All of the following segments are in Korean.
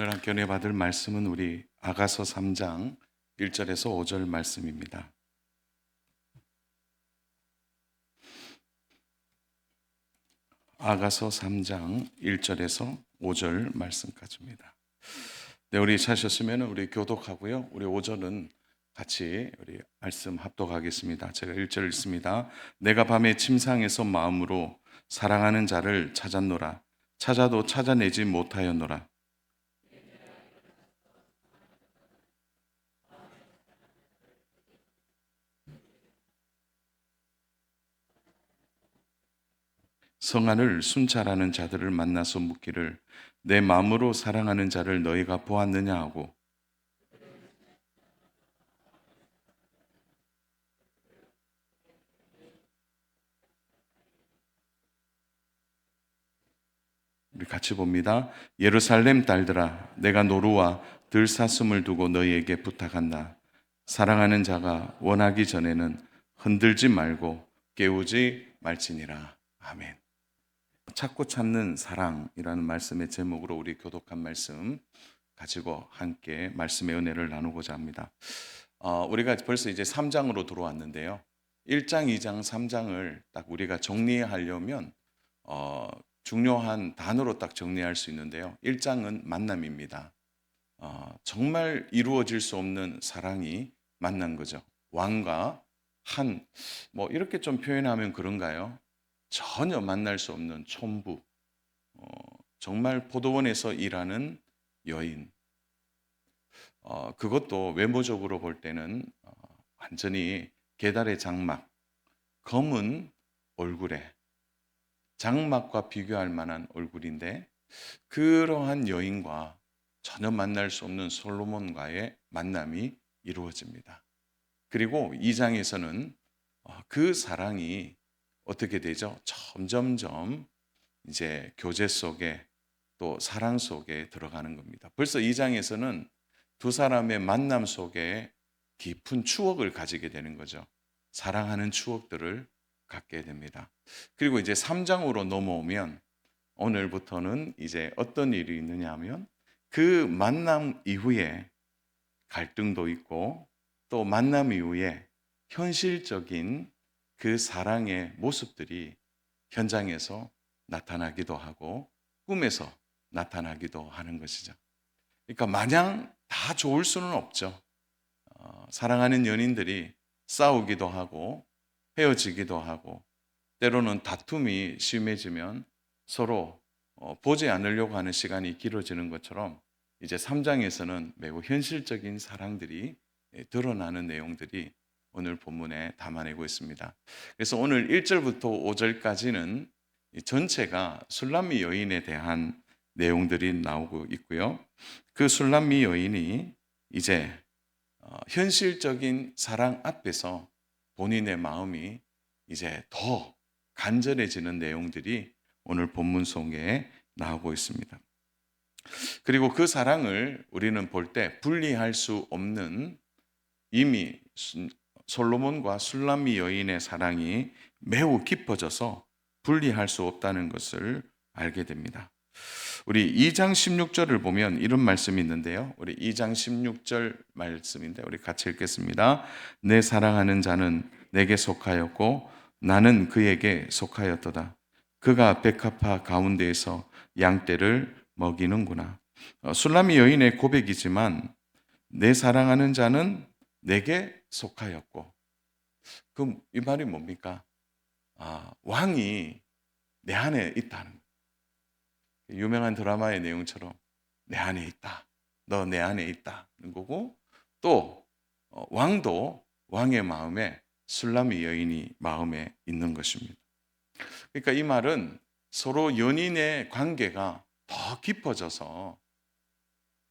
오늘 함께 은혜 받을 말씀은 우리 아가서 3장 1절에서 5절 말씀입니다. 아가서 3장 1절에서 5절 말씀까지입니다. 네, 우리 찾으셨으면 우리 교독하고요. 우리 5절은 같이 우리 말씀 합독하겠습니다. 제가 1절 읽습니다. 내가 밤에 침상에서 마음으로 사랑하는 자를 찾았노라. 찾아도 찾아내지 못하였노라. 성안을 순찰하는 자들을 만나서 묻기를 내 마음으로 사랑하는 자를 너희가 보았느냐 하고, 우리 같이 봅니다. 예루살렘 딸들아, 내가 노루와 들사슴을 두고 너희에게 부탁한다. 사랑하는 자가 원하기 전에는 흔들지 말고 깨우지 말지니라. 아멘. 찾고 찾는 사랑이라는 말씀의 제목으로 우리 교독한 말씀 가지고 함께 말씀의 은혜를 나누고자 합니다. 우리가 벌써 이제 3장으로 들어왔는데요. 1장, 2장, 3장을 딱 우리가 정리하려면 중요한 단어로 딱 정리할 수 있는데요. 1장은 만남입니다. 정말 이루어질 수 없는 사랑이 만난 거죠. 왕과 한, 뭐 이렇게 좀 표현하면 그런가요? 전혀 만날 수 없는 촌부, 정말 포도원에서 일하는 여인. 그것도 외모적으로 볼 때는 완전히 계달의 장막, 검은 얼굴에 장막과 비교할 만한 얼굴인데, 그러한 여인과 전혀 만날 수 없는 솔로몬과의 만남이 이루어집니다. 그리고 2장에서는 그 사랑이 어떻게 되죠? 점점점 이제 교제 속에 또 사랑 속에 들어가는 겁니다. 벌써 2장에서는 두 사람의 만남 속에 깊은 추억을 가지게 되는 거죠. 사랑하는 추억들을 갖게 됩니다. 그리고 이제 3장으로 넘어오면 오늘부터는 이제 어떤 일이 있느냐 하면 그 만남 이후에 갈등도 있고 또 만남 이후에 현실적인 그 사랑의 모습들이 현장에서 나타나기도 하고 꿈에서 나타나기도 하는 것이죠. 그러니까 마냥 다 좋을 수는 없죠. 사랑하는 연인들이 싸우기도 하고 헤어지기도 하고 때로는 다툼이 심해지면 서로 보지 않으려고 하는 시간이 길어지는 것처럼 이제 3장에서는 매우 현실적인 사랑들이 드러나는 내용들이 오늘 본문에 담아내고 있습니다. 그래서 오늘 1절부터 5절까지는 전체가 술람미 여인에 대한 내용들이 나오고 있고요. 그 술람미 여인이 이제 현실적인 사랑 앞에서 본인의 마음이 이제 더 간절해지는 내용들이 오늘 본문 속에 나오고 있습니다. 그리고 그 사랑을 우리는 볼 때 분리할 수 없는, 이미 솔로몬과 술람미 여인의 사랑이 매우 깊어져서 분리할 수 없다는 것을 알게 됩니다. 우리 2장 16절을 보면 이런 말씀이 있는데요. 우리 2장 16절 말씀인데 우리 같이 읽겠습니다. 내 사랑하는 자는 내게 속하였고 나는 그에게 속하였도다. 그가 백합화 가운데에서 양떼를 먹이는구나. 술람미 여인의 고백이지만 내 사랑하는 자는 내게 속하였고, 그럼 이 말이 뭡니까? 왕이 내 안에 있다는 거예요. 유명한 드라마의 내용처럼 내 안에 있다, 너 내 안에 있다는 거고, 또 왕도 왕의 마음에 술람미 여인이 마음에 있는 것입니다. 그러니까 이 말은 서로 연인의 관계가 더 깊어져서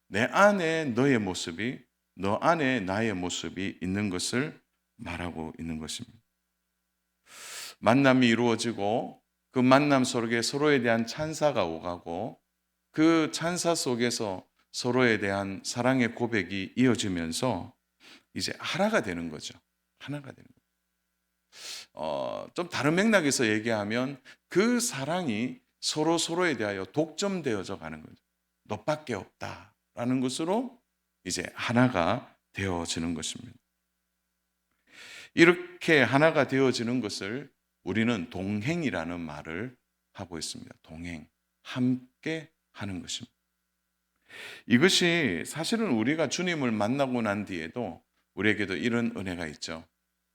내 안에 너의 모습이, 너 안에 나의 모습이 있는 것을 말하고 있는 것입니다. 만남이 이루어지고 그 만남 속에 서로에 대한 찬사가 오가고 그 찬사 속에서 서로에 대한 사랑의 고백이 이어지면서 이제 하나가 되는 거죠. 하나가 되는 거죠. 좀 다른 맥락에서 얘기하면 그 사랑이 서로에 대하여 독점되어져 가는 거죠. 너밖에 없다. 라는 것으로 이제 하나가 되어지는 것입니다. 이렇게 하나가 되어지는 것을 우리는 동행이라는 말을 하고 있습니다. 동행, 함께 하는 것입니다. 이것이 사실은 우리가 주님을 만나고 난 뒤에도 우리에게도 이런 은혜가 있죠.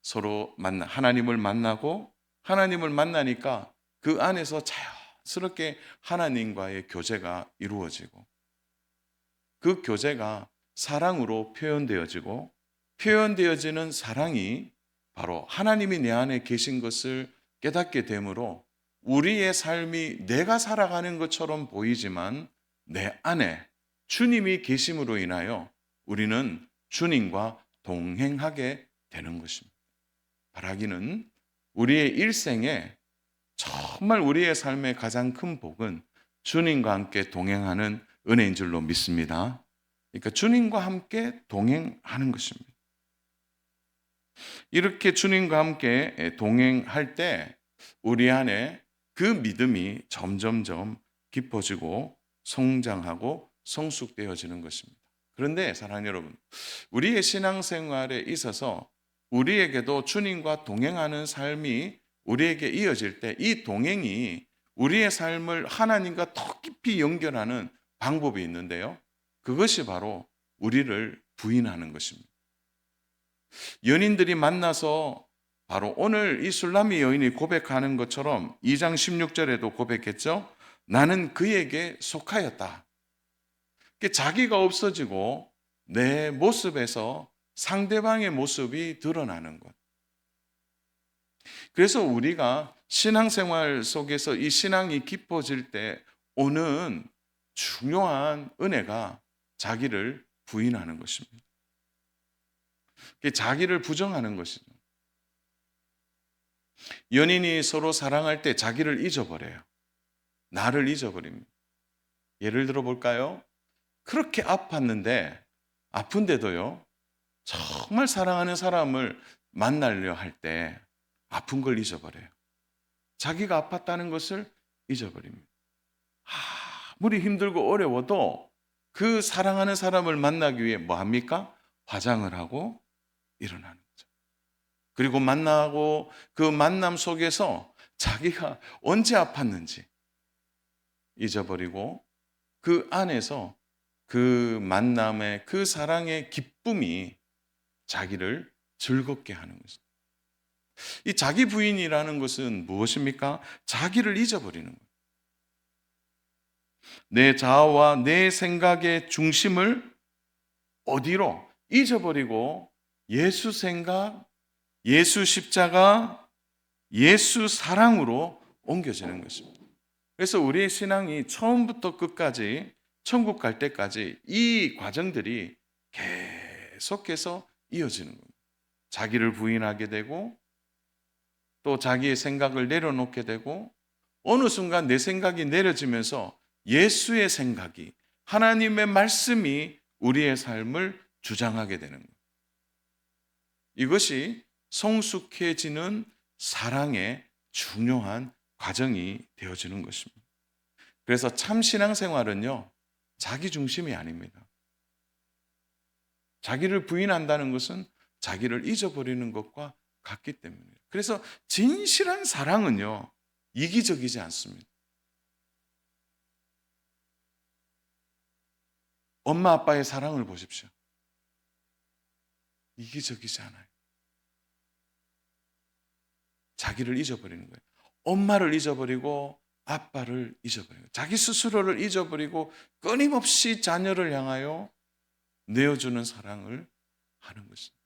서로 하나님을 만나고 하나님을 만나니까 그 안에서 자연스럽게 하나님과의 교제가 이루어지고 그 교제가 사랑으로 표현되어지고 표현되어지는 사랑이 바로 하나님이 내 안에 계신 것을 깨닫게 되므로 우리의 삶이 내가 살아가는 것처럼 보이지만 내 안에 주님이 계심으로 인하여 우리는 주님과 동행하게 되는 것입니다. 바라기는 우리의 일생에 정말 우리의 삶의 가장 큰 복은 주님과 함께 동행하는 은혜인 줄로 믿습니다. 그러니까 주님과 함께 동행하는 것입니다. 이렇게 주님과 함께 동행할 때 우리 안에 그 믿음이 점점점 깊어지고 성장하고 성숙되어지는 것입니다. 그런데 사랑하는 여러분, 우리의 신앙생활에 있어서 우리에게도 주님과 동행하는 삶이 우리에게 이어질 때 이 동행이 우리의 삶을 하나님과 더 깊이 연결하는 방법이 있는데요. 그것이 바로 우리를 부인하는 것입니다. 연인들이 만나서 바로 오늘 이 술람미 여인이 고백하는 것처럼 2장 16절에도 고백했죠. 나는 그에게 속하였다. 자기가 없어지고 내 모습에서 상대방의 모습이 드러나는 것. 그래서 우리가 신앙생활 속에서 이 신앙이 깊어질 때 오는 중요한 은혜가 자기를 부인하는 것입니다. 자기를 부정하는 것이죠. 연인이 서로 사랑할 때 자기를 잊어버려요. 나를 잊어버립니다. 예를 들어 볼까요? 그렇게 아팠는데 아픈데도요. 정말 사랑하는 사람을 만나려 할 때 아픈 걸 잊어버려요. 자기가 아팠다는 것을 잊어버립니다. 아무리 힘들고 어려워도 그 사랑하는 사람을 만나기 위해 뭐 합니까? 화장을 하고 일어나는 거죠. 그리고 만나고 그 만남 속에서 자기가 언제 아팠는지 잊어버리고 그 안에서 그 만남의 그 사랑의 기쁨이 자기를 즐겁게 하는 것입니다. 이 자기 부인이라는 것은 무엇입니까? 자기를 잊어버리는 거예요. 내 자아와 내 생각의 중심을 어디로 잊어버리고 예수 생각, 예수 십자가, 예수 사랑으로 옮겨지는 것입니다. 그래서 우리의 신앙이 처음부터 끝까지 천국 갈 때까지 이 과정들이 계속해서 이어지는 겁니다. 자기를 부인하게 되고 또 자기의 생각을 내려놓게 되고 어느 순간 내 생각이 내려지면서 예수의 생각이 하나님의 말씀이 우리의 삶을 주장하게 되는 거예요. 이것이 성숙해지는 사랑의 중요한 과정이 되어지는 것입니다. 그래서 참 신앙생활은요, 자기 중심이 아닙니다. 자기를 부인한다는 것은 자기를 잊어버리는 것과 같기 때문이에요. 그래서 진실한 사랑은요, 이기적이지 않습니다. 엄마 아빠의 사랑을 보십시오. 이기적이지 않아요. 자기를 잊어버리는 거예요. 엄마를 잊어버리고 아빠를 잊어버리고 자기 스스로를 잊어버리고 끊임없이 자녀를 향하여 내어주는 사랑을 하는 것입니다.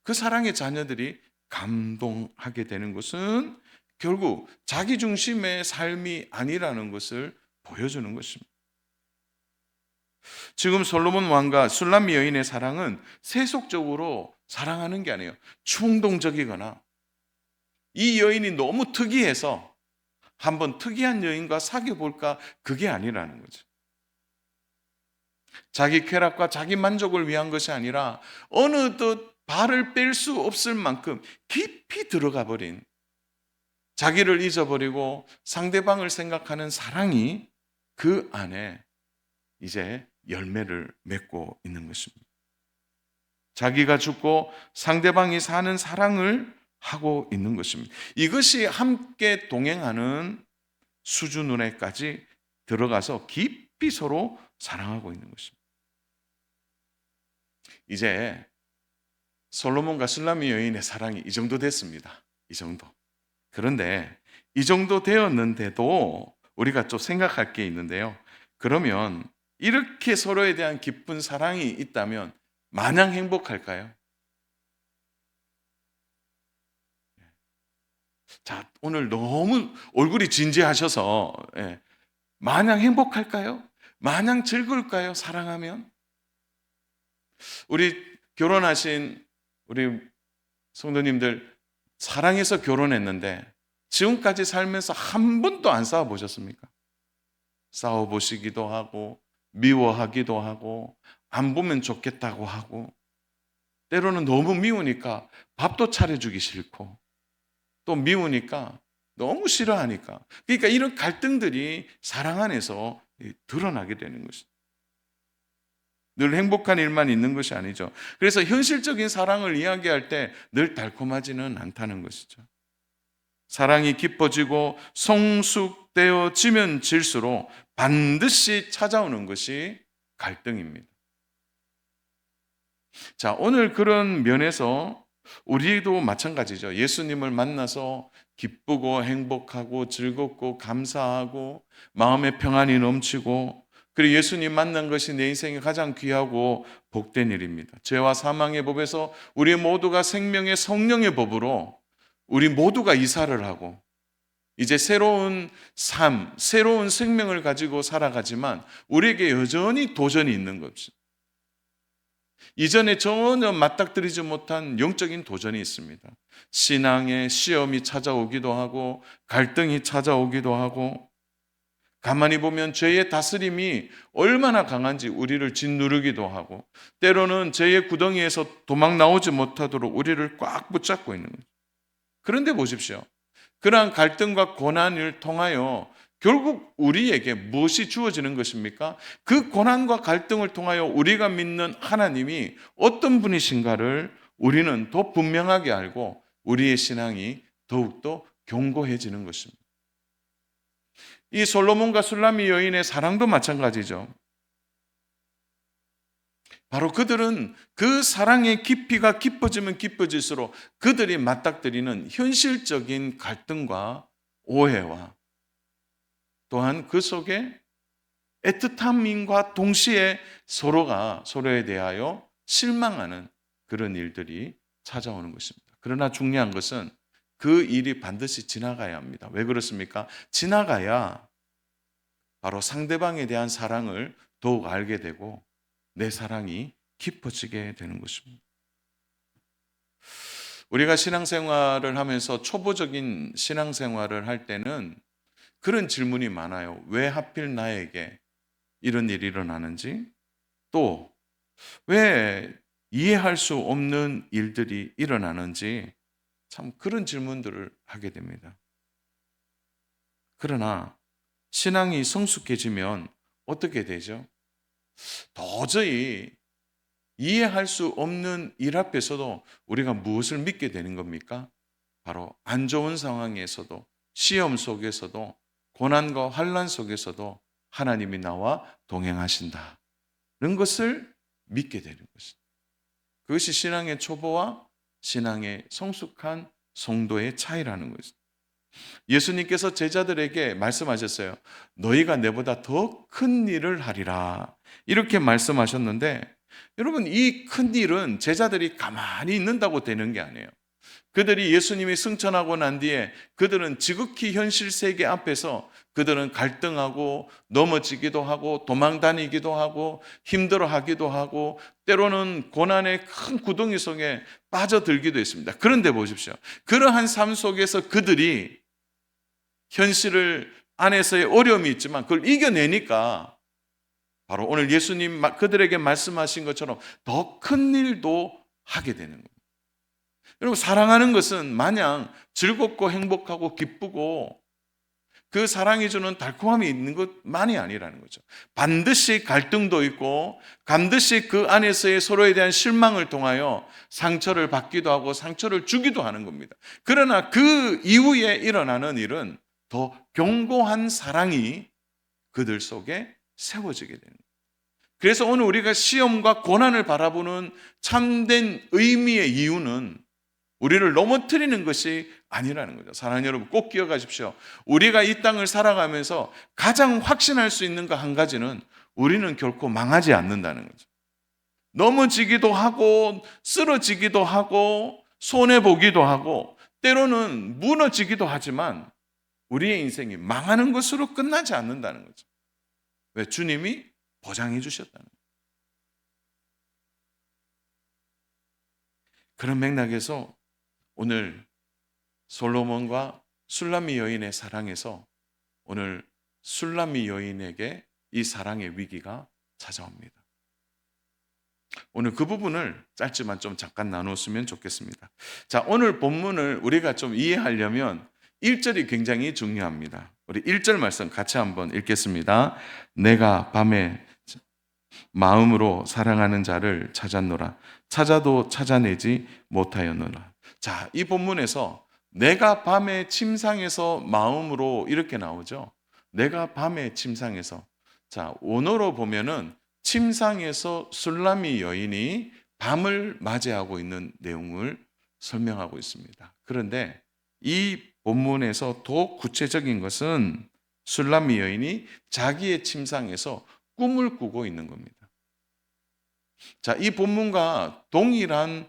그 사랑의 자녀들이 감동하게 되는 것은 결국 자기 중심의 삶이 아니라는 것을 보여주는 것입니다. 지금 솔로몬 왕과 술람미 여인의 사랑은 세속적으로 사랑하는 게 아니에요. 충동적이거나 이 여인이 너무 특이해서 한번 특이한 여인과 사귀어 볼까, 그게 아니라는 거죠. 자기 쾌락과 자기 만족을 위한 것이 아니라 어느덧 발을 뺄 수 없을 만큼 깊이 들어가 버린, 자기를 잊어버리고 상대방을 생각하는 사랑이 그 안에 이제 열매를 맺고 있는 것입니다. 자기가 죽고 상대방이 사는 사랑을 하고 있는 것입니다. 이것이 함께 동행하는 수준으로까지 들어가서 깊이 서로 사랑하고 있는 것입니다. 이제 솔로몬과 술라미 여인의 사랑이 이 정도 됐습니다. 이 정도. 그런데 이 정도 되었는데도 우리가 좀 생각할 게 있는데요. 그러면 이렇게 서로에 대한 깊은 사랑이 있다면 마냥 행복할까요? 자, 오늘 너무 얼굴이 진지하셔서 마냥 행복할까요? 마냥 즐거울까요? 사랑하면? 우리 결혼하신 우리 성도님들 사랑해서 결혼했는데 지금까지 살면서 한 번도 안 싸워 보셨습니까? 싸워 보시기도 하고 미워하기도 하고 안 보면 좋겠다고 하고 때로는 너무 미우니까 밥도 차려주기 싫고 또 미우니까 너무 싫어하니까 그러니까 이런 갈등들이 사랑 안에서 드러나게 되는 것입니다. 늘 행복한 일만 있는 것이 아니죠. 그래서 현실적인 사랑을 이야기할 때 늘 달콤하지는 않다는 것이죠. 사랑이 깊어지고 성숙되어지면 질수록 반드시 찾아오는 것이 갈등입니다. 자, 오늘 그런 면에서 우리도 마찬가지죠. 예수님을 만나서 기쁘고 행복하고 즐겁고 감사하고 마음의 평안이 넘치고 그리고 예수님 만난 것이 내 인생에 가장 귀하고 복된 일입니다. 죄와 사망의 법에서 우리 모두가 생명의 성령의 법으로 우리 모두가 이사를 하고 이제 새로운 삶, 새로운 생명을 가지고 살아가지만 우리에게 여전히 도전이 있는 것입니다. 이전에 전혀 맞닥뜨리지 못한 영적인 도전이 있습니다. 신앙의 시험이 찾아오기도 하고 갈등이 찾아오기도 하고 가만히 보면 죄의 다스림이 얼마나 강한지 우리를 짓누르기도 하고 때로는 죄의 구덩이에서 도망 나오지 못하도록 우리를 꽉 붙잡고 있는 거죠. 그런데 보십시오. 그러한 갈등과 고난을 통하여 결국 우리에게 무엇이 주어지는 것입니까? 그 고난과 갈등을 통하여 우리가 믿는 하나님이 어떤 분이신가를 우리는 더 분명하게 알고 우리의 신앙이 더욱더 견고해지는 것입니다. 이 솔로몬과 술라미 여인의 사랑도 마찬가지죠. 바로 그들은 그 사랑의 깊이가 깊어지면 깊어질수록 그들이 맞닥뜨리는 현실적인 갈등과 오해와 또한 그 속에 애틋함과 동시에 서로가 서로에 대하여 실망하는 그런 일들이 찾아오는 것입니다. 그러나 중요한 것은 그 일이 반드시 지나가야 합니다. 왜 그렇습니까? 지나가야 바로 상대방에 대한 사랑을 더욱 알게 되고 내 사랑이 깊어지게 되는 것입니다. 우리가 신앙생활을 하면서 초보적인 신앙생활을 할 때는 그런 질문이 많아요. 왜 하필 나에게 이런 일이 일어나는지, 또 왜 이해할 수 없는 일들이 일어나는지 참 그런 질문들을 하게 됩니다. 그러나 신앙이 성숙해지면 어떻게 되죠? 도저히 이해할 수 없는 일 앞에서도 우리가 무엇을 믿게 되는 겁니까? 바로 안 좋은 상황에서도 시험 속에서도 고난과 환난 속에서도 하나님이 나와 동행하신다는 것을 믿게 되는 것입니다. 그것이 신앙의 초보와 신앙의 성숙한 성도의 차이라는 것입니다. 예수님께서 제자들에게 말씀하셨어요. 너희가 내보다 더 큰 일을 하리라. 이렇게 말씀하셨는데 여러분 이 큰 일은 제자들이 가만히 있는다고 되는 게 아니에요. 그들이 예수님이 승천하고 난 뒤에 그들은 지극히 현실 세계 앞에서 그들은 갈등하고 넘어지기도 하고 도망다니기도 하고 힘들어하기도 하고 때로는 고난의 큰 구덩이 속에 빠져들기도 했습니다. 그런데 보십시오. 그러한 삶 속에서 그들이 현실을 안에서의 어려움이 있지만 그걸 이겨내니까 바로 오늘 예수님 그들에게 말씀하신 것처럼 더 큰 일도 하게 되는 겁니다. 여러분 사랑하는 것은 마냥 즐겁고 행복하고 기쁘고 그 사랑이 주는 달콤함이 있는 것만이 아니라는 거죠. 반드시 갈등도 있고 반드시 그 안에서의 서로에 대한 실망을 통하여 상처를 받기도 하고 상처를 주기도 하는 겁니다. 그러나 그 이후에 일어나는 일은 더 견고한 사랑이 그들 속에 세워지게 되는 거예요. 그래서 오늘 우리가 시험과 고난을 바라보는 참된 의미의 이유는 우리를 넘어뜨리는 것이 아니라는 거죠. 사랑하는 여러분, 꼭 기억하십시오. 우리가 이 땅을 살아가면서 가장 확신할 수 있는 거 한 가지는 우리는 결코 망하지 않는다는 거죠. 넘어지기도 하고 쓰러지기도 하고 손해보기도 하고 때로는 무너지기도 하지만 우리의 인생이 망하는 것으로 끝나지 않는다는 거죠. 왜? 주님이 보장해 주셨다는 거예요. 그런 맥락에서 오늘 솔로몬과 술람미 여인의 사랑에서 오늘 술람미 여인에게 이 사랑의 위기가 찾아옵니다. 오늘 그 부분을 짧지만 좀 잠깐 나눴으면 좋겠습니다. 자, 오늘 본문을 우리가 좀 이해하려면 1절이 굉장히 중요합니다. 우리 1절 말씀 같이 한번 읽겠습니다. 내가 밤에 마음으로 사랑하는 자를 찾았노라. 찾아도 찾아내지 못하였노라. 자, 이 본문에서 내가 밤에 침상에서 마음으로 이렇게 나오죠. 내가 밤에 침상에서. 자, 원어로 보면은 침상에서 술람미 여인이 밤을 맞이하고 있는 내용을 설명하고 있습니다. 그런데 이 본문에서 더 구체적인 것은 술람미 여인이 자기의 침상에서 꿈을 꾸고 있는 겁니다. 자, 이 본문과 동일한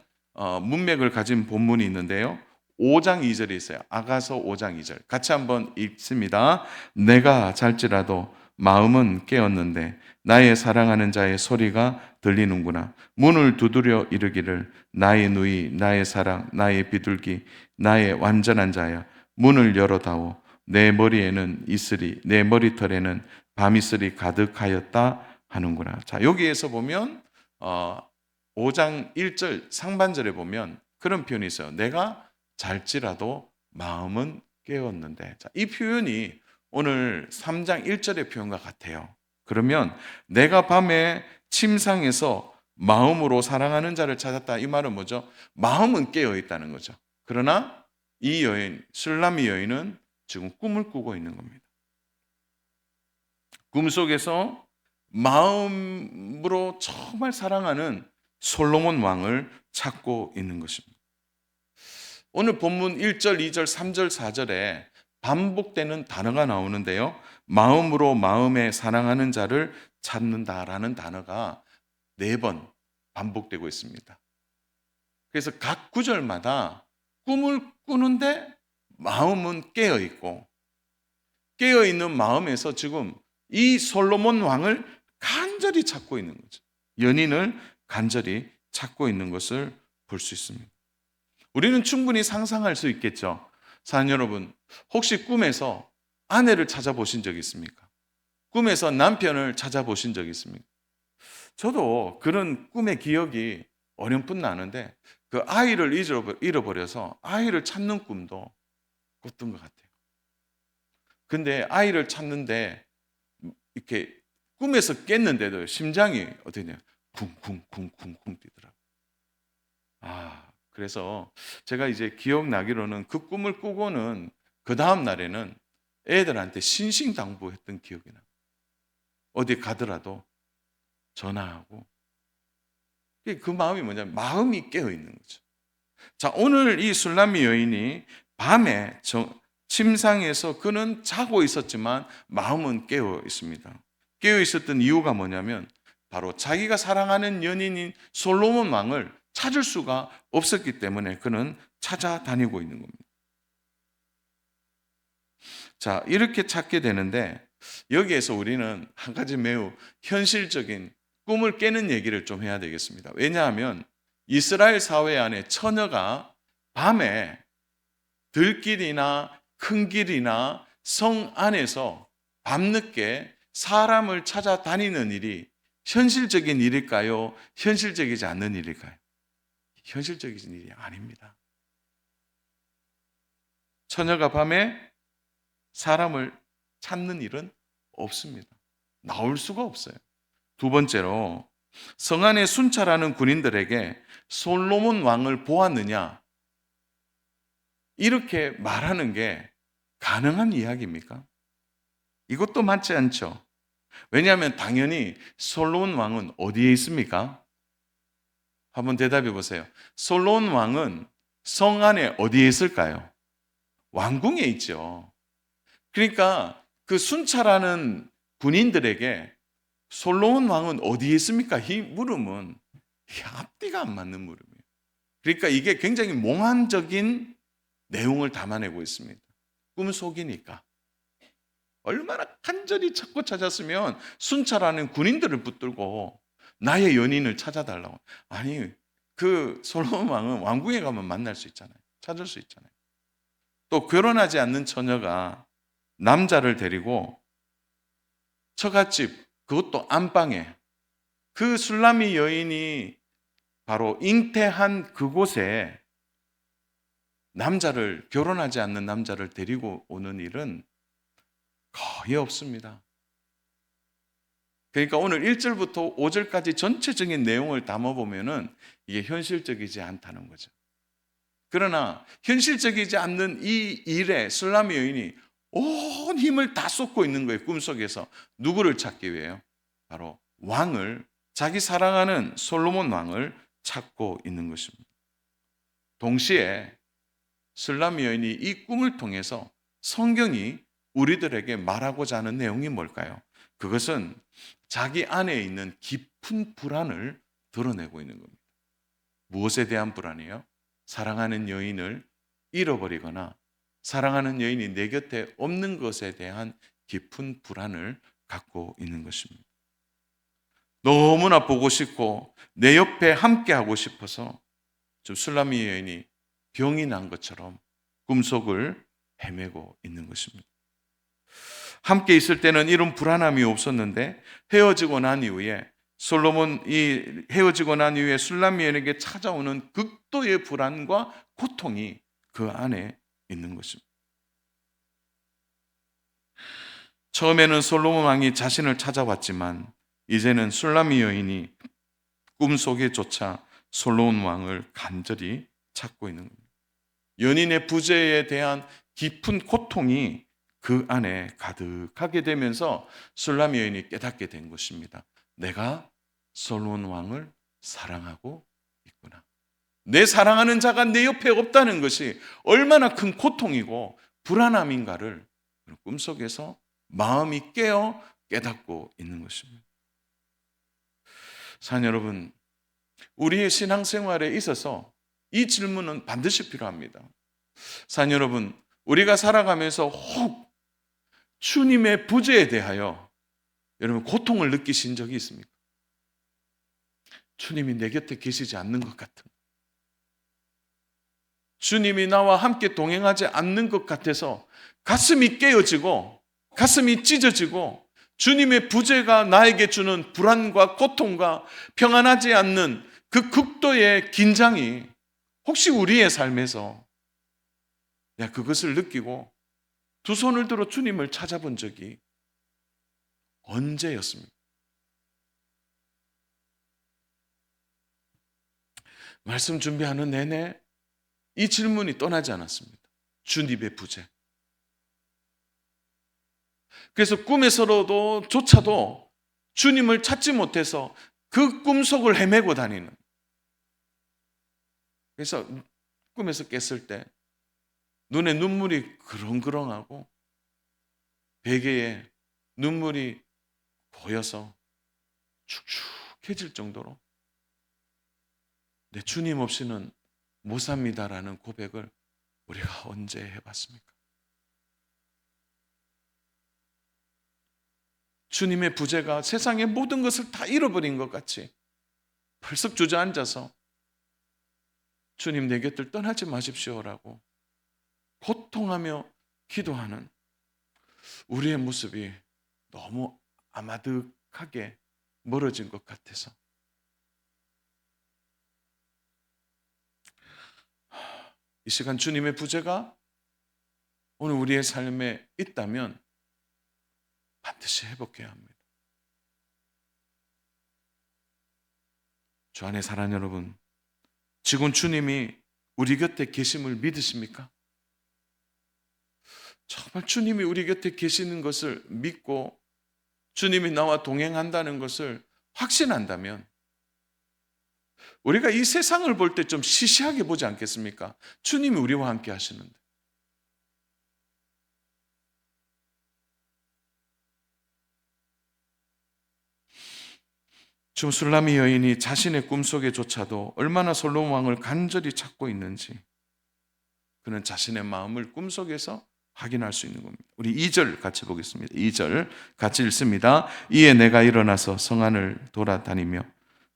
문맥을 가진 본문이 있는데요. 5장 2절이 있어요. 아가서 5장 2절. 같이 한번 읽습니다. 내가 잘지라도 마음은 깨었는데 나의 사랑하는 자의 소리가 들리는구나. 문을 두드려 이르기를 나의 누이, 나의 사랑, 나의 비둘기, 나의 완전한 자야. 문을 열어다오. 내 머리에는 이슬이, 내 머리털에는 밤이슬이 가득하였다 하는구나. 자, 여기에서 보면 5장 1절 상반절에 보면 그런 표현이 있어요. 내가 잘지라도 마음은 깨었는데. 자, 이 표현이 오늘 3장 1절의 표현과 같아요. 그러면 내가 밤에 침상에서 마음으로 사랑하는 자를 찾았다. 이 말은 뭐죠? 마음은 깨어 있다는 거죠. 그러나 이 여인, 술람미 여인은 지금 꿈을 꾸고 있는 겁니다. 꿈속에서 마음으로 정말 사랑하는 솔로몬 왕을 찾고 있는 것입니다. 오늘 본문 1절, 2절, 3절, 4절에 반복되는 단어가 나오는데요. 마음으로 마음에 사랑하는 자를 찾는다라는 단어가 4번 반복되고 있습니다. 그래서 각 구절마다 꿈을 꾸는데 마음은 깨어 있고 깨어 있는 마음에서 지금 이 솔로몬 왕을 간절히 찾고 있는 거죠. 연인을 간절히 찾고 있는 것을 볼 수 있습니다. 우리는 충분히 상상할 수 있겠죠. 사랑하는 여러분, 혹시 꿈에서 아내를 찾아보신 적 있습니까? 꿈에서 남편을 찾아보신 적 있습니까? 저도 그런 꿈의 기억이 어렴풋 나는데 그 아이를 잃어버려서 아이를 찾는 꿈도 꿨던 것 같아요. 근데 아이를 찾는데 이렇게 꿈에서 깼는데도 심장이 어떠냐 쿵쿵쿵쿵쿵 뛰더라고요. 그래서 제가 이제 기억나기로는 그 꿈을 꾸고는 그 다음 날에는 애들한테 신신당부했던 기억이 나요. 어디 가더라도 전화하고. 그 마음이 뭐냐면 마음이 깨어 있는 거죠. 자, 오늘 이 술람미 여인이 밤에 침상에서 그는 자고 있었지만 마음은 깨어 있습니다. 깨어 있었던 이유가 뭐냐면 바로 자기가 사랑하는 연인인 솔로몬 왕을 찾을 수가 없었기 때문에 그는 찾아다니고 있는 겁니다. 자, 이렇게 찾게 되는데 여기에서 우리는 한 가지 매우 현실적인 꿈을 깨는 얘기를 좀 해야 되겠습니다. 왜냐하면 이스라엘 사회 안에 처녀가 밤에 들길이나 큰 길이나 성 안에서 밤늦게 사람을 찾아다니는 일이 현실적인 일일까요? 현실적이지 않는 일일까요? 현실적인 일이 아닙니다. 처녀가 밤에 사람을 찾는 일은 없습니다. 나올 수가 없어요. 두 번째로 성 안에 순찰하는 군인들에게 솔로몬 왕을 보았느냐? 이렇게 말하는 게 가능한 이야기입니까? 이것도 맞지 않죠. 왜냐하면 당연히 솔로몬 왕은 어디에 있습니까? 한번 대답해 보세요. 솔로몬 왕은 성 안에 어디에 있을까요? 왕궁에 있죠. 그러니까 그 순찰하는 군인들에게 솔로몬 왕은 어디에 있습니까? 이 물음은 앞뒤가 안 맞는 물음이에요. 그러니까 이게 굉장히 몽환적인 내용을 담아내고 있습니다. 꿈속이니까. 얼마나 간절히 찾고 찾았으면 순찰하는 군인들을 붙들고 나의 연인을 찾아달라고. 아니, 그 솔로몬 왕은 왕궁에 가면 만날 수 있잖아요. 찾을 수 있잖아요. 또 결혼하지 않는 처녀가 남자를 데리고 처갓집, 그것도 안방에, 그 술람이 여인이 바로 잉태한 그곳에 남자를, 결혼하지 않는 남자를 데리고 오는 일은 거의 없습니다. 그러니까 오늘 1절부터 5절까지 전체적인 내용을 담아보면은 이게 현실적이지 않다는 거죠. 그러나 현실적이지 않는 이 일에 술람 여인이 온 힘을 다 쏟고 있는 거예요. 꿈속에서. 누구를 찾기 위해요? 바로 왕을, 자기 사랑하는 솔로몬 왕을 찾고 있는 것입니다. 동시에 술람 여인이 이 꿈을 통해서 성경이 우리들에게 말하고자 하는 내용이 뭘까요? 그것은 자기 안에 있는 깊은 불안을 드러내고 있는 겁니다. 무엇에 대한 불안이요? 사랑하는 여인을 잃어버리거나 사랑하는 여인이 내 곁에 없는 것에 대한 깊은 불안을 갖고 있는 것입니다. 너무나 보고 싶고 내 옆에 함께 하고 싶어서 좀 술람이 여인이 병이 난 것처럼 꿈속을 헤매고 있는 것입니다. 함께 있을 때는 이런 불안함이 없었는데 헤어지고 난 이후에 헤어지고 난 이후에 술람 여인에게 찾아오는 극도의 불안과 고통이 그 안에 있는 것입니다. 처음에는 솔로몬 왕이 자신을 찾아왔지만 이제는 술람 여인이 꿈속에조차 솔로몬 왕을 간절히 찾고 있는 겁니다. 연인의 부재에 대한 깊은 고통이 그 안에 가득하게 되면서 술람 여인이 깨닫게 된 것입니다. 내가 솔로몬 왕을 사랑하고 있구나. 내 사랑하는 자가 내 옆에 없다는 것이 얼마나 큰 고통이고 불안함인가를 꿈속에서 마음이 깨어 깨닫고 있는 것입니다. 사랑 여러분, 우리의 신앙생활에 있어서 이 질문은 반드시 필요합니다. 사랑 여러분, 우리가 살아가면서 혹 주님의 부재에 대하여 여러분 고통을 느끼신 적이 있습니까? 주님이 내 곁에 계시지 않는 것 같은, 주님이 나와 함께 동행하지 않는 것 같아서 가슴이 깨어지고 가슴이 찢어지고 주님의 부재가 나에게 주는 불안과 고통과 평안하지 않는 그 극도의 긴장이 혹시 우리의 삶에서 내가 그것을 느끼고 두 손을 들어 주님을 찾아본 적이 언제였습니까? 말씀 준비하는 내내 이 질문이 떠나지 않았습니다. 주님의 부재. 그래서 꿈에서도 조차도 주님을 찾지 못해서 그 꿈속을 헤매고 다니는. 그래서 꿈에서 깼을 때 눈에 눈물이 그렁그렁하고 베개에 눈물이 고여서 축축해질 정도로 내 주님 없이는 못 삽니다라는 고백을 우리가 언제 해봤습니까? 주님의 부재가 세상의 모든 것을 다 잃어버린 것 같이 벌썩 주저앉아서 주님 내 곁을 떠나지 마십시오라고 고통하며 기도하는 우리의 모습이 너무 아마득하게 멀어진 것 같아서 이 시간 주님의 부재가 오늘 우리의 삶에 있다면 반드시 회복해야 합니다. 주 안에 사랑하는 여러분, 지금 주님이 우리 곁에 계심을 믿으십니까? 정말 주님이 우리 곁에 계시는 것을 믿고 주님이 나와 동행한다는 것을 확신한다면 우리가 이 세상을 볼 때 좀 시시하게 보지 않겠습니까? 주님이 우리와 함께 하시는데. 지금 술라미 여인이 자신의 꿈속에조차도 얼마나 솔로몬 왕을 간절히 찾고 있는지 그는 자신의 마음을 꿈속에서 확인할 수 있는 겁니다. 우리 2절 같이 보겠습니다. 2절 같이 읽습니다. 이에 내가 일어나서 성 안을 돌아다니며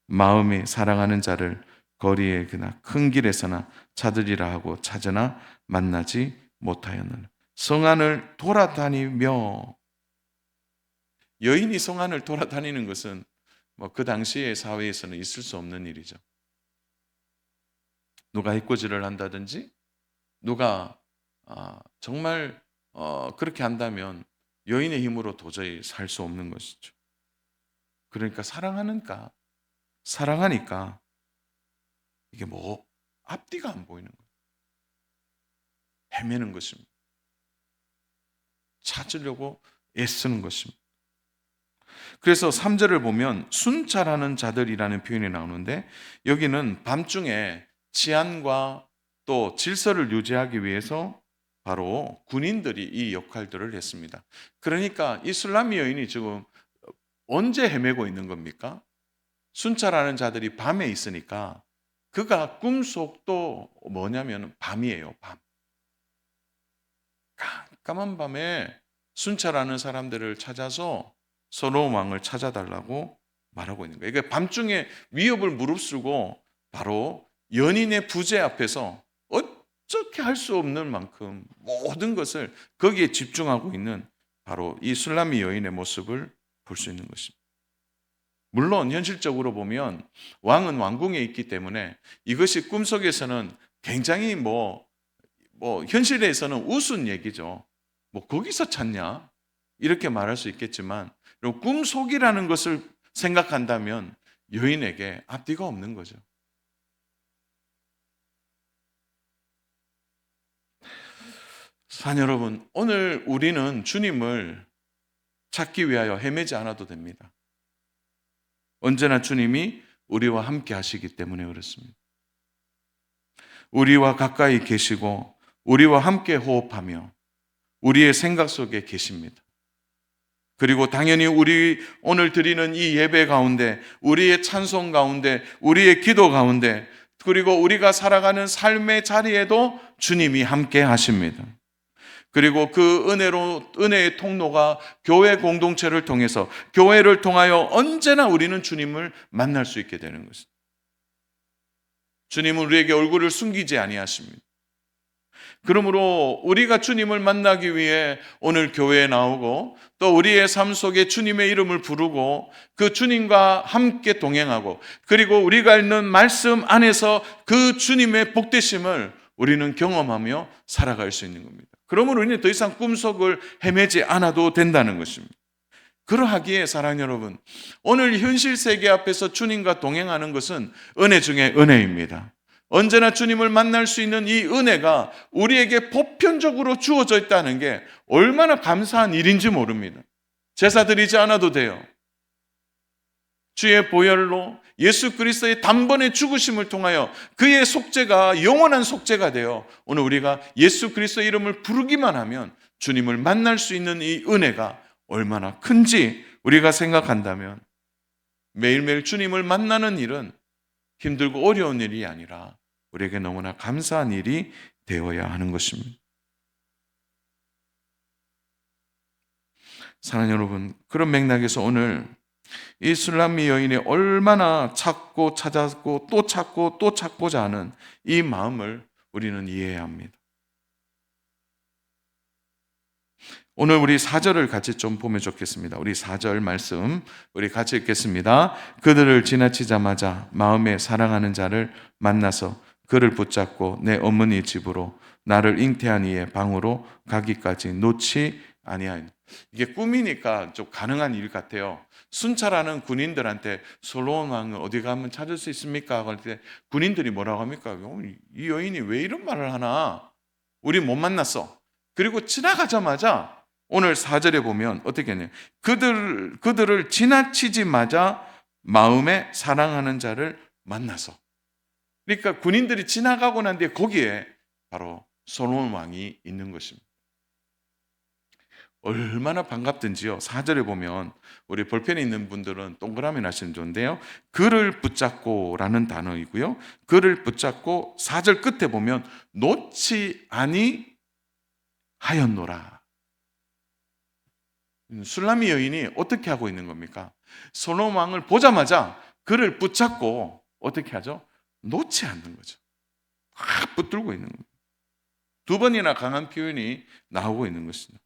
마음이 사랑하는 자를 거리에 그나 큰 길에서나 찾으리라 하고 찾으나 만나지 못하였느니라. 성 안을 돌아다니며, 여인이 성 안을 돌아다니는 것은 그 당시의 사회에서는 있을 수 없는 일이죠. 누가 해코지를 한다든지 누가 정말 그렇게 한다면 여인의 힘으로 도저히 살 수 없는 것이죠. 그러니까 사랑하니까 이게 앞뒤가 안 보이는 거예요. 헤매는 것입니다. 찾으려고 애쓰는 것입니다. 그래서 3절을 보면 순찰하는 자들이라는 표현이 나오는데, 여기는 밤중에治安과 또 질서를 유지하기 위해서 바로 군인들이 이 역할들을 했습니다. 그러니까 이 술라미 여인이 지금 언제 헤매고 있는 겁니까? 순찰하는 자들이 밤에 있으니까 그가 꿈속도 뭐냐면 밤이에요. 밤. 깜깜한 밤에 순찰하는 사람들을 찾아서 솔로몬 왕을 찾아달라고 말하고 있는 거예요. 그러니까 밤중에 위협을 무릅쓰고 바로 연인의 부재 앞에서 어떻게 할 수 없는 만큼 모든 것을 거기에 집중하고 있는 바로 이 술라미 여인의 모습을 볼 수 있는 것입니다. 물론 현실적으로 보면 왕은 왕궁에 있기 때문에 이것이 꿈속에서는 굉장히 현실에서는 우스운 얘기죠. 거기서 찾냐? 이렇게 말할 수 있겠지만 꿈속이라는 것을 생각한다면 여인에게 앞뒤가 없는 거죠. 사랑 여러분, 오늘 우리는 주님을 찾기 위하여 헤매지 않아도 됩니다. 언제나 주님이 우리와 함께 하시기 때문에 그렇습니다. 우리와 가까이 계시고 우리와 함께 호흡하며 우리의 생각 속에 계십니다. 그리고 당연히 우리 오늘 드리는 이 예배 가운데, 우리의 찬송 가운데, 우리의 기도 가운데, 그리고 우리가 살아가는 삶의 자리에도 주님이 함께 하십니다. 그리고 그 은혜의 통로가 교회 공동체를 통해서, 교회를 통하여 언제나 우리는 주님을 만날 수 있게 되는 것입니다. 주님은 우리에게 얼굴을 숨기지 아니하십니다. 그러므로 우리가 주님을 만나기 위해 오늘 교회에 나오고 또 우리의 삶 속에 주님의 이름을 부르고 그 주님과 함께 동행하고, 그리고 우리가 읽는 말씀 안에서 그 주님의 복되심을 우리는 경험하며 살아갈 수 있는 겁니다. 그러므로 우리는 더 이상 꿈속을 헤매지 않아도 된다는 것입니다. 그러하기에 사랑하는 여러분, 오늘 현실 세계 앞에서 주님과 동행하는 것은 은혜 중에 은혜입니다. 언제나 주님을 만날 수 있는 이 은혜가 우리에게 보편적으로 주어져 있다는 게 얼마나 감사한 일인지 모릅니다. 제사 드리지 않아도 돼요. 주의 보혈로 예수 그리스도의 단번에 죽으심을 통하여 그의 속죄가 영원한 속죄가 되어 오늘 우리가 예수 그리스도의 이름을 부르기만 하면 주님을 만날 수 있는 이 은혜가 얼마나 큰지 우리가 생각한다면 매일매일 주님을 만나는 일은 힘들고 어려운 일이 아니라 우리에게 너무나 감사한 일이 되어야 하는 것입니다. 사랑하는 여러분, 그런 맥락에서 오늘 이 술람미 여인이 얼마나 찾고 찾았고 또 찾고 또 찾고자 하는 이 마음을 우리는 이해해야 합니다. 오늘 우리 4절을 같이 좀 보면 좋겠습니다. 우리 4절 말씀 우리 같이 읽겠습니다. 그들을 지나치자마자 마음에 사랑하는 자를 만나서 그를 붙잡고 내 어머니 집으로 나를 잉태한 이의 방으로 가기까지 놓지 아니야. 이게 꿈이니까 좀 가능한 일 같아요. 순찰하는 군인들한테 솔로몬 왕을 어디 가면 찾을 수 있습니까? 그럴 때 군인들이 뭐라고 합니까? 이 여인이 왜 이런 말을 하나? 우리 못 만났어. 그리고 지나가자마자 오늘 4절에 보면 어떻게 했냐? 그들을 지나치지마자 마음에 사랑하는 자를 만나서. 그러니까 군인들이 지나가고 난 뒤에 거기에 바로 솔로몬 왕이 있는 것입니다. 얼마나 반갑든지요. 4절에 보면 우리 볼펜에 있는 분들은 동그라미 나시면 좋은데요. 그를 붙잡고 라는 단어이고요. 그를 붙잡고 4절 끝에 보면 놓지 아니하였노라. 술람미 여인이 어떻게 하고 있는 겁니까? 솔로몬 왕을 보자마자 그를 붙잡고 어떻게 하죠? 놓지 않는 거죠. 확 붙들고 있는 겁니다. 두 번이나 강한 표현이 나오고 있는 것입니다.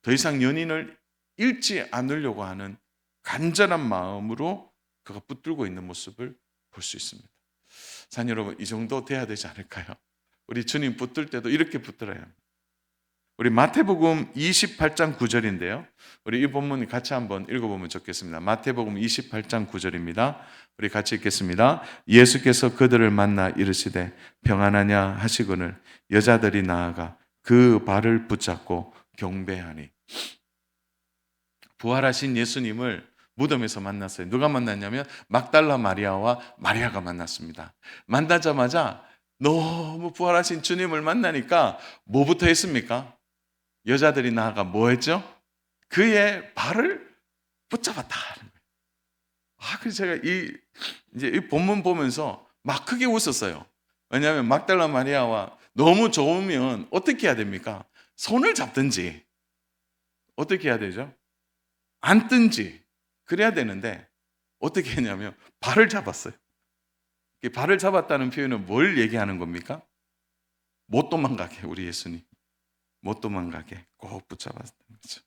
더 이상 연인을 잃지 않으려고 하는 간절한 마음으로 그가 붙들고 있는 모습을 볼 수 있습니다. 자, 여러분, 이 정도 돼야 되지 않을까요? 우리 주님 붙들 때도 이렇게 붙들어야 합니다. 우리 마태복음 28장 9절인데요. 우리 이 본문 같이 한번 읽어보면 좋겠습니다. 마태복음 28장 9절입니다. 우리 같이 읽겠습니다. 예수께서 그들을 만나 이르시되 평안하냐 하시거늘 여자들이 나아가 그 발을 붙잡고 경배하니. 부활하신 예수님을 무덤에서 만났어요. 누가 만났냐면 막달라 마리아와 마리아가 만났습니다. 만나자마자 너무 부활하신 주님을 만나니까 뭐부터 했습니까? 여자들이 나아가 뭐 했죠? 그의 발을 붙잡았다. 그래서 제가 이 본문 보면서 막 크게 웃었어요. 왜냐하면 막달라 마리아와 너무 좋으면 어떻게 해야 됩니까? 손을 잡든지 어떻게 해야 되죠? 앉든지 그래야 되는데 어떻게 했냐면 발을 잡았어요. 발을 잡았다는 표현은 뭘 얘기하는 겁니까? 못 도망가게 우리 예수님. 못 도망가게 꼭 붙잡았다는 거죠.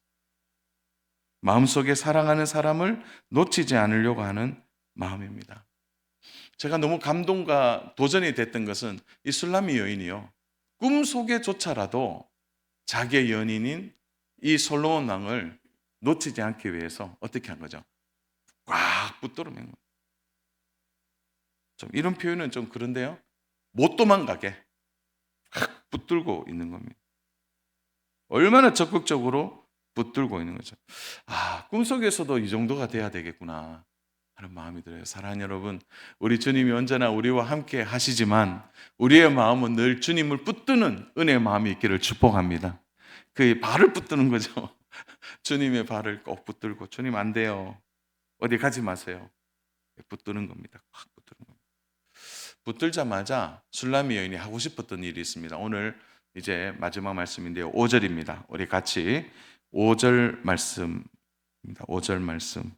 마음속에 사랑하는 사람을 놓치지 않으려고 하는 마음입니다. 제가 너무 감동과 도전이 됐던 것은 이 술람미 여인이요. 꿈속에조차라도 자기의 연인인 이 솔로몬 왕을 놓치지 않기 위해서 어떻게 한 거죠? 꽉 붙들어 맨 거예요. 좀 이런 표현은 좀 그런데요. 못 도망가게 꽉 붙들고 있는 겁니다. 얼마나 적극적으로 붙들고 있는 거죠. 꿈속에서도 이 정도가 돼야 되겠구나 하는 마음이 들어요. 사랑하는 여러분, 우리 주님이 언제나 우리와 함께 하시지만 우리의 마음은 늘 주님을 붙드는 은혜의 마음이 있기를 축복합니다. 그의 발을 붙드는 거죠. 주님의 발을 꼭 붙들고 주님 안 돼요. 어디 가지 마세요. 붙드는 겁니다. 확 붙드는 겁니다. 붙들자마자 술람미 여인이 하고 싶었던 일이 있습니다. 오늘 이제 마지막 말씀인데요. 5절입니다. 우리 같이 5절 말씀입니다. 5절 말씀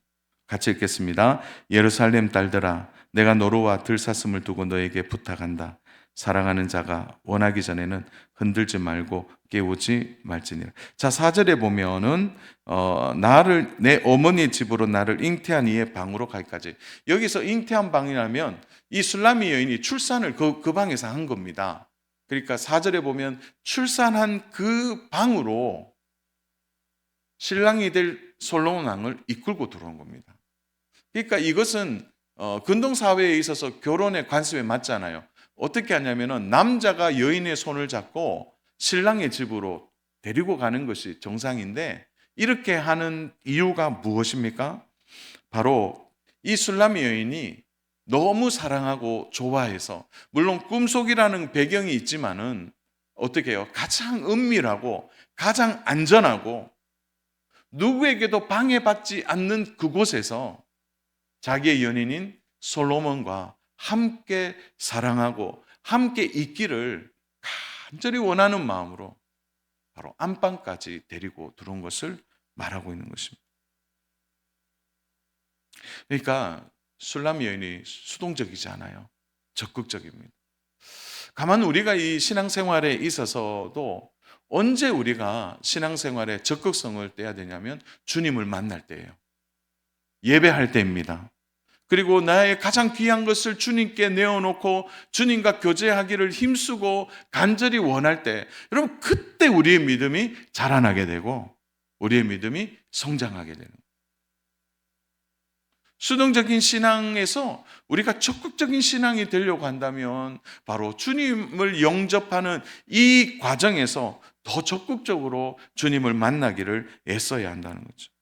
같이 읽겠습니다. 예루살렘 딸들아 내가 노루와 들사슴을 두고 너에게 부탁한다. 사랑하는 자가 원하기 전에는 흔들지 말고 깨우지 말지니라. 자, 4절에 보면은 나를 내 어머니 집으로 나를 잉태한 이의 방으로 가기까지. 여기서 잉태한 방이라면 이 술람미 여인이 출산을 그 방에서 한 겁니다. 그러니까 4절에 보면 출산한 그 방으로 신랑이 될 솔로몬 왕을 이끌고 들어온 겁니다. 그러니까 이것은 근동 사회에 있어서 결혼의 관습에 맞잖아요. 어떻게 하냐면은 남자가 여인의 손을 잡고 신랑의 집으로 데리고 가는 것이 정상인데 이렇게 하는 이유가 무엇입니까? 바로 이 술람미 여인이 너무 사랑하고 좋아해서 물론 꿈속이라는 배경이 있지만은 어떻게 해요? 가장 은밀하고 가장 안전하고 누구에게도 방해받지 않는 그곳에서 자기의 연인인 솔로몬과 함께 사랑하고 함께 있기를 간절히 원하는 마음으로 바로 안방까지 데리고 들어온 것을 말하고 있는 것입니다. 그러니까 술람미 여인이 수동적이지 않아요. 적극적입니다. 가만 우리가 이 신앙생활에 있어서도 언제 우리가 신앙생활에 적극성을 떼야 되냐면 주님을 만날 때예요. 예배할 때입니다. 그리고 나의 가장 귀한 것을 주님께 내어놓고 주님과 교제하기를 힘쓰고 간절히 원할 때, 여러분 그때 우리의 믿음이 자라나게 되고 우리의 믿음이 성장하게 되는 거예요. 수동적인 신앙에서 우리가 적극적인 신앙이 되려고 한다면 바로 주님을 영접하는 이 과정에서 더 적극적으로 주님을 만나기를 애써야 한다는 거죠.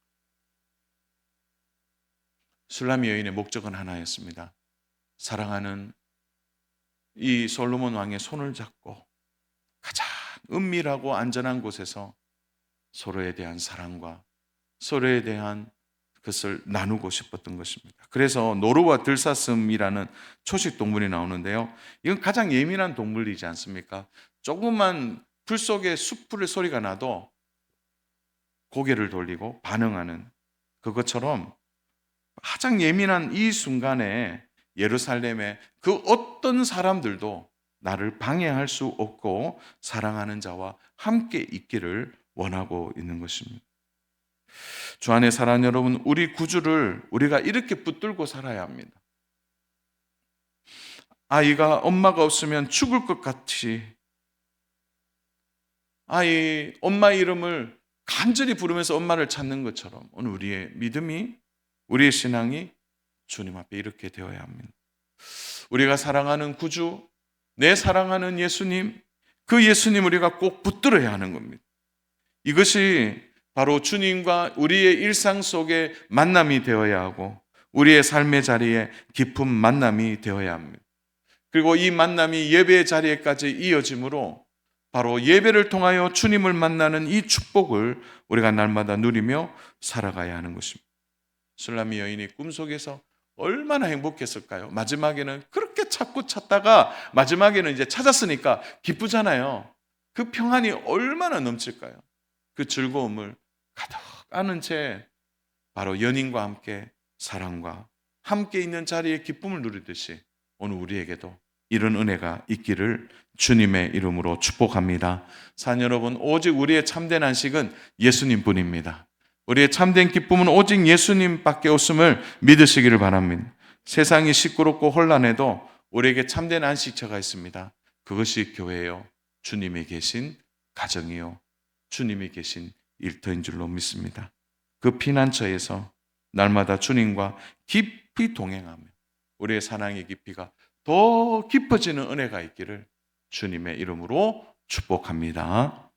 술람미 여인의 목적은 하나였습니다. 사랑하는 이 솔로몬 왕의 손을 잡고 가장 은밀하고 안전한 곳에서 서로에 대한 사랑과 서로에 대한 그것을 나누고 싶었던 것입니다. 그래서 노루와 들사슴이라는 초식 동물이 나오는데요. 이건 가장 예민한 동물이지 않습니까? 조그만 풀 속에 숲풀의 소리가 나도 고개를 돌리고 반응하는 그것처럼 가장 예민한 이 순간에 예루살렘의 그 어떤 사람들도 나를 방해할 수 없고 사랑하는 자와 함께 있기를 원하고 있는 것입니다. 주 안에 사랑하는 여러분, 우리 구주를 우리가 이렇게 붙들고 살아야 합니다. 아이가 엄마가 없으면 죽을 것 같이 아이 엄마 이름을 간절히 부르면서 엄마를 찾는 것처럼 오늘 우리의 믿음이, 우리의 신앙이 주님 앞에 이렇게 되어야 합니다. 우리가 사랑하는 구주, 내 사랑하는 예수님, 그 예수님 우리가 꼭 붙들어야 하는 겁니다. 이것이 바로 주님과 우리의 일상 속에 만남이 되어야 하고 우리의 삶의 자리에 깊은 만남이 되어야 합니다. 그리고 이 만남이 예배의 자리에까지 이어지므로 바로 예배를 통하여 주님을 만나는 이 축복을 우리가 날마다 누리며 살아가야 하는 것입니다. 술람미 여인이 꿈속에서 얼마나 행복했을까요? 마지막에는 그렇게 찾다가 마지막에는 이제 찾았으니까 기쁘잖아요. 그 평안이 얼마나 넘칠까요? 그 즐거움을 가득 안은 채 바로 연인과 함께 사랑과 함께 있는 자리에 기쁨을 누리듯이 오늘 우리에게도 이런 은혜가 있기를 주님의 이름으로 축복합니다. 사랑 여러분, 오직 우리의 참된 안식은 예수님 뿐입니다. 우리의 참된 기쁨은 오직 예수님밖에 없음을 믿으시기를 바랍니다. 세상이 시끄럽고 혼란해도 우리에게 참된 안식처가 있습니다. 그것이 교회요, 주님이 계신 가정이요, 주님이 계신 일터인 줄로 믿습니다. 그 피난처에서 날마다 주님과 깊이 동행하며 우리의 사랑의 깊이가 더 깊어지는 은혜가 있기를 주님의 이름으로 축복합니다.